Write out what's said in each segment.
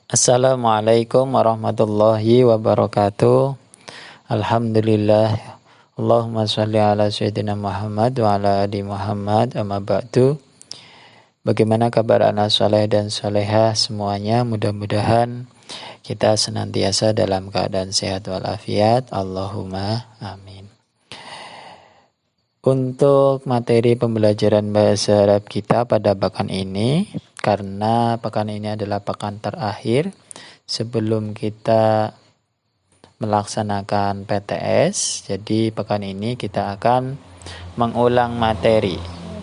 Assalamualaikum warahmatullahi wabarakatuh. Alhamdulillah. Allahumma sholli ala sayyidina Muhammad wa ala ali Muhammad, amma ba'du. Bagaimana kabar anak soleh dan solehah semuanya? Mudah-mudahan kita senantiasa dalam keadaan sehat walafiat. Allahumma amin. Untuk materi pembelajaran bahasa Arab kita pada pekan ini, karena pekan ini adalah pekan terakhir sebelum kita melaksanakan PTS, jadi pekan ini kita akan mengulang materi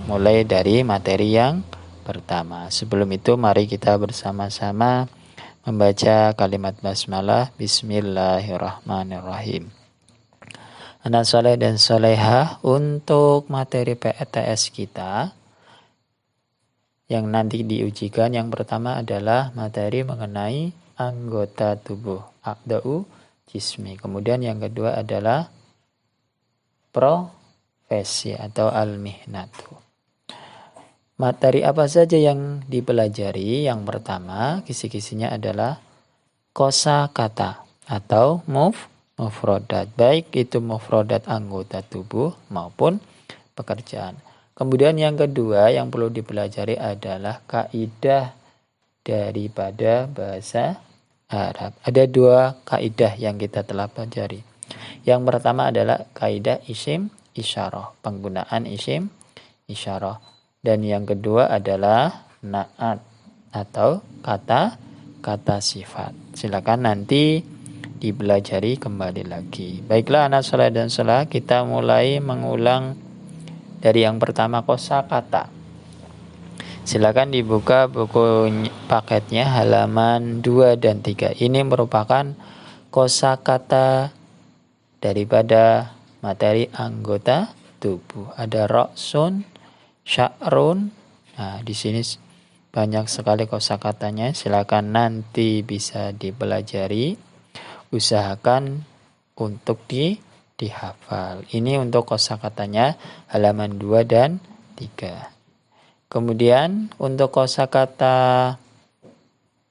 mulai dari materi yang pertama. Sebelum itu mari kita bersama-sama membaca kalimat basmalah. Bismillahirrahmanirrahim. Anak soleh dan solehah, untuk materi PTS kita yang nanti diujikan, yang pertama adalah materi mengenai anggota tubuh, a'da'u jismi. Kemudian yang kedua adalah profesi atau al-mihnatu. Materi apa saja yang dipelajari? Yang pertama, kisi-kisinya adalah kosakata atau mufrodat, baik itu mufrodat anggota tubuh maupun pekerjaan. Kemudian yang kedua yang perlu dipelajari adalah kaidah daripada bahasa Arab. Ada dua kaidah yang kita telah pelajari. Yang pertama adalah kaidah isim isyarah, penggunaan isim isyarah. Dan yang kedua adalah naat atau kata sifat. Silakan nanti dipelajari kembali lagi. Baiklah anak soleh dan soleh, kita mulai mengulang dari yang pertama kosakata. Silakan dibuka buku paketnya halaman 2 dan 3. Ini merupakan kosakata daripada materi anggota tubuh. Ada roksun, sya'run. Nah, di sini banyak sekali kosakatanya. Silakan nanti bisa dipelajari. Usahakan untuk dihafal. Ini untuk kosakatanya halaman 2 dan 3. Kemudian untuk kosakata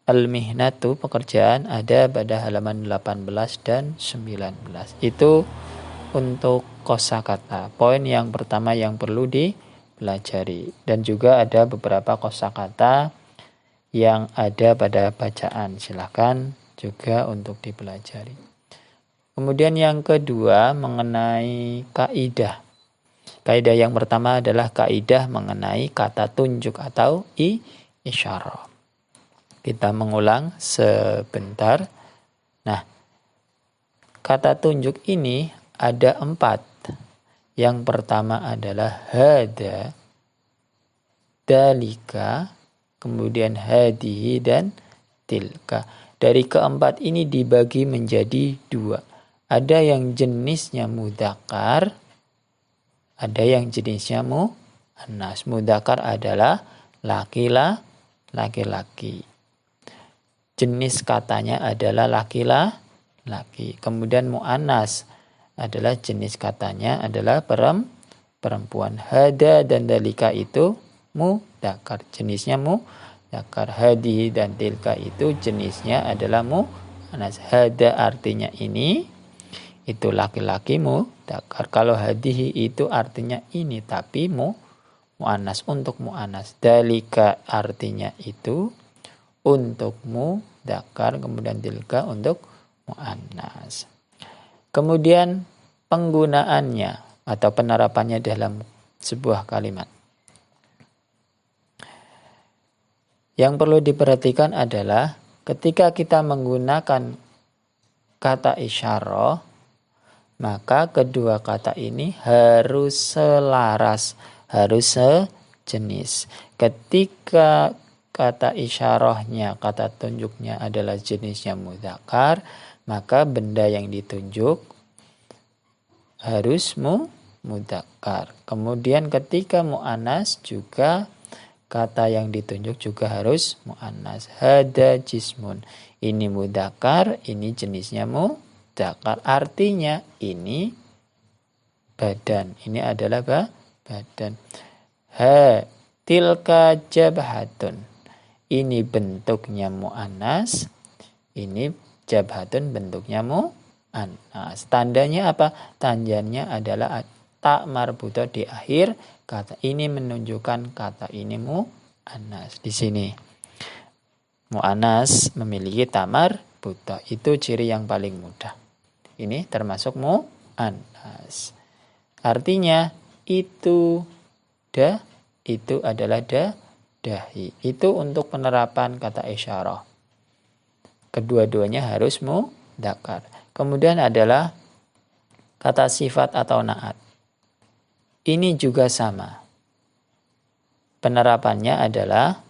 al-mihnatu, pekerjaan, ada pada halaman 18 dan 19. Itu untuk kosakata. Poin yang pertama yang perlu dipelajari. Dan juga ada beberapa kosakata yang ada pada bacaan. Silakan juga untuk dipelajari. Kemudian yang kedua mengenai kaidah. Kaidah yang pertama adalah kaidah mengenai kata tunjuk atau isyarah. Kita mengulang sebentar. Nah, kata tunjuk ini ada 4. Yang pertama adalah hada, dalika, kemudian hadihi, dan tilka. Dari keempat ini dibagi menjadi 2. Ada yang jenisnya mudzakkar, ada yang jenisnya muannas. Mudzakkar adalah laki-laki. Jenis katanya adalah laki-laki. Kemudian muannas adalah jenis katanya adalah perempuan. Hada dan dalika itu mudzakkar, jenisnya mudzakkar. Hadihi dan tilka itu jenisnya adalah muannas. Hada artinya ini, itu laki-laki mudzakkar. Kalau hadihi itu artinya ini, tapi muannas, untuk muannas. Dalika artinya itu untuk mudzakkar, kemudian tilka untuk muannas. Kemudian penggunaannya atau penerapannya dalam sebuah kalimat. Yang perlu diperhatikan adalah ketika kita menggunakan kata isyarah, maka kedua kata ini harus selaras, harus sejenis. Ketika kata isyarahnya, kata tunjuknya adalah jenisnya mudzakkar, maka benda yang ditunjuk harus mudzakkar. Kemudian ketika muannas juga kata yang ditunjuk juga harus muannas. Hada jismun. Ini mudzakkar, ini jenisnya mudzakkar. Artinya ini badan. Ini adalah badan. Tilka jabhatun. Ini bentuknya muannas. ini jabhatun bentuknya mu'annas. Tandanya apa? Tandanya adalah tak marbuto di akhir kata ini menunjukkan kata ini mu'annas. Di sini mu'annas memiliki tamar buta. Itu ciri yang paling mudah. Ini termasuk mu'annas. Artinya itu adalah dahi. Itu untuk penerapan kata isyarah. Kedua-duanya harus mudzakkar. Kemudian adalah kata sifat atau naat. Ini juga sama. Penerapannya adalah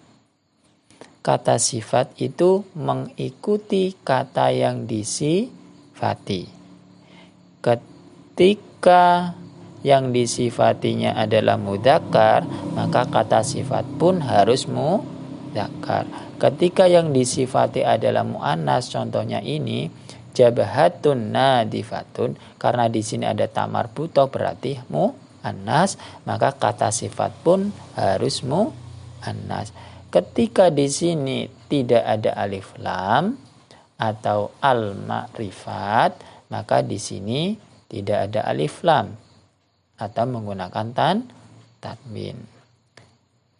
kata sifat itu mengikuti kata yang disifati. Ketika yang disifatinya adalah mudzakkar, maka kata sifat pun harus mudzakkar. Ketika yang disifati adalah mu'annas, contohnya ini jabhatun nadifatun, karena di sini ada tamar buto berarti mu'annas, maka kata sifat pun harus mu'annas. Ketika di sini tidak ada alif lam atau al-ma'rifat, maka di sini tidak ada alif lam atau menggunakan tanwin.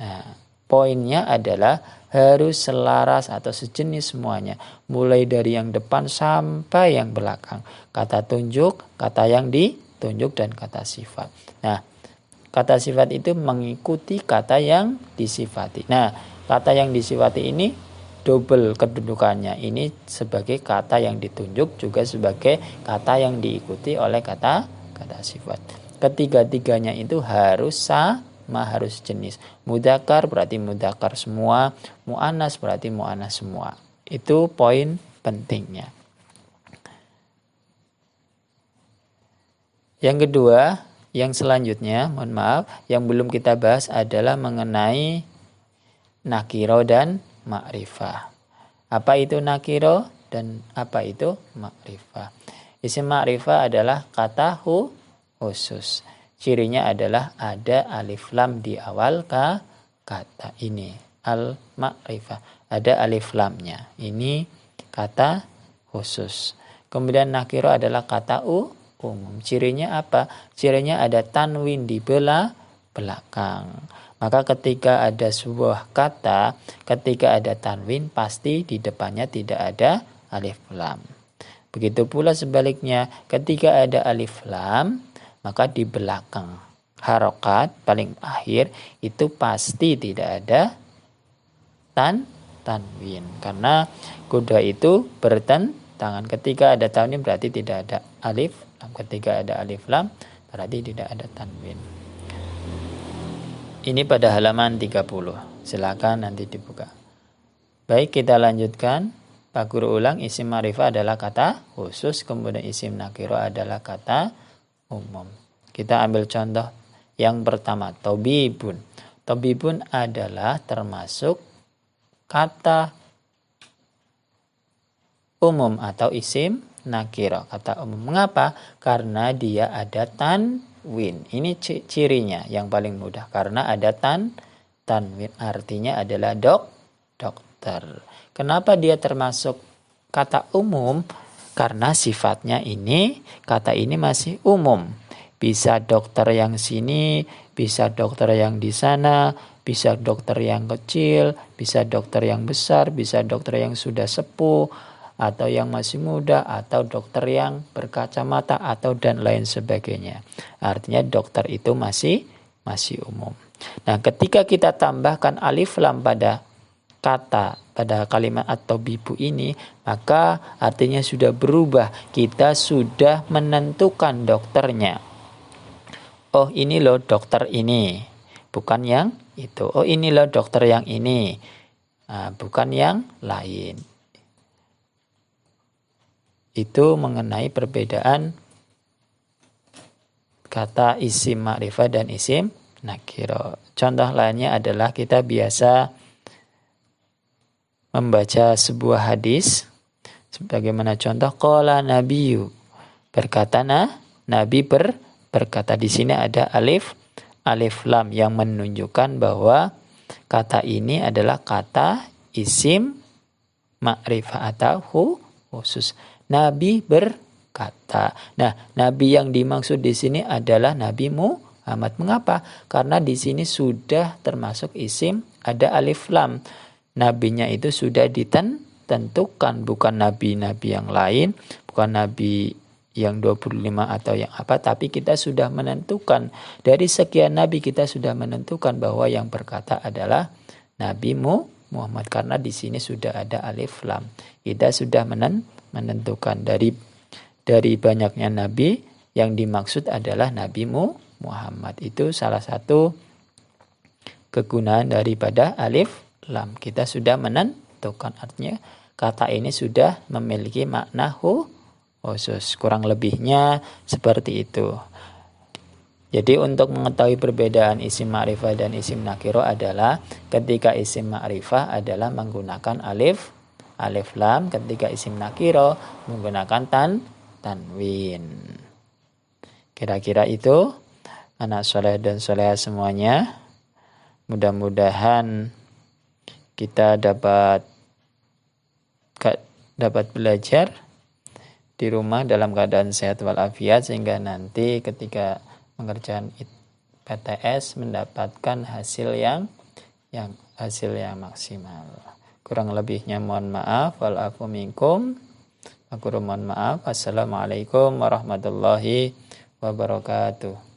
Nah, poinnya adalah harus selaras atau sejenis semuanya, mulai dari yang depan sampai yang belakang. Kata tunjuk, kata yang ditunjuk, dan kata sifat. Nah, kata sifat itu mengikuti kata yang disifati. Nah, kata yang disifati ini double kedudukannya. Ini sebagai kata yang ditunjuk, juga sebagai kata yang diikuti oleh kata sifat. Ketiga-tiganya itu harus sama, harus jenis. Mudzakkar berarti mudzakkar semua, mu'annas berarti mu'annas semua. Itu poin pentingnya. Yang kedua, yang selanjutnya, mohon maaf, yang belum kita bahas adalah mengenai nakiro dan ma'rifah. Apa itu nakiro dan apa itu ma'rifah? Isim ma'rifah adalah kata khusus. Cirinya adalah ada alif lam di awal kata ini. Al-ma'rifah. Ada alif lamnya. Ini kata khusus. Kemudian nakiro adalah kata umum. Cirinya apa? Cirinya ada tanwin di belakang. Maka ketika ada sebuah kata, ketika ada tanwin, pasti di depannya tidak ada alif lam. Begitu pula sebaliknya, ketika ada alif lam, maka di belakang harokat paling akhir itu pasti tidak ada tanwin. Karena kuda itu bertentangan. Ketika ada tanwin berarti tidak ada alif lam. Ketika ada alif lam berarti tidak ada tanwin. Ini pada halaman 30. Silakan nanti dibuka. Baik, kita lanjutkan. Pak Guru ulang, isim ma'rifah adalah kata khusus, kemudian isim nakiro adalah kata umum. Kita ambil contoh yang pertama, tobibun. Tobibun adalah termasuk kata umum atau isim nakiro, kata umum. Mengapa? Karena dia ada tanwin. Ini cirinya yang paling mudah, karena ada tanwin, artinya adalah dokter. Kenapa dia termasuk kata umum? Karena sifatnya ini, kata ini masih umum. Bisa dokter yang sini, bisa dokter yang di sana, bisa dokter yang kecil, bisa dokter yang besar, bisa dokter yang sudah sepuh, atau yang masih muda, atau dokter yang berkacamata, atau dan lain sebagainya. Artinya dokter itu masih umum. Nah, ketika kita tambahkan alif lam pada kalimat atau bibu ini, maka artinya sudah berubah. Kita sudah menentukan dokternya. Oh, ini loh dokter ini, bukan yang itu. Oh, ini loh dokter yang ini, bukan yang lain. Itu mengenai perbedaan kata isim ma'rifah dan isim nakiro. Contoh lainnya adalah kita biasa membaca sebuah hadis sebagaimana contoh qala nabiyyu, berkata nabi berkata. Di sini ada alif lam yang menunjukkan bahwa kata ini adalah kata isim ma'rifah atau khusus. Nabi berkata. Nah, nabi yang dimaksud di sini adalah Nabi Muhammad. Mengapa? Karena di sini sudah termasuk isim, ada alif lam. Nabinya itu sudah ditentukan, bukan nabi-nabi yang lain, bukan nabi yang 25 atau yang apa, tapi kita sudah menentukan dari sekian nabi, kita sudah menentukan bahwa yang berkata adalah Nabi Muhammad, karena di sini sudah ada alif lam. Kita sudah menentukan dari banyaknya nabi yang dimaksud adalah Nabi Muhammad. Itu salah satu kegunaan daripada alif lam. Kita sudah menentukan, artinya kata ini sudah memiliki makna khusus. Kurang lebihnya seperti itu. Jadi untuk mengetahui perbedaan isim ma'rifah dan isim nakiro adalah ketika isim ma'rifah adalah menggunakan alif lam, ketika isim nakiro menggunakan tanwin. Kira-kira itu anak soleh dan soleha semuanya. Mudah-mudahan kita dapat belajar di rumah dalam keadaan sehat walafiat, sehingga nanti ketika pengerjaan PTS mendapatkan hasil yang maksimal. Kurang lebihnya mohon maaf. Walafu minkum. Aku mohon maaf. Assalamualaikum warahmatullahi wabarakatuh.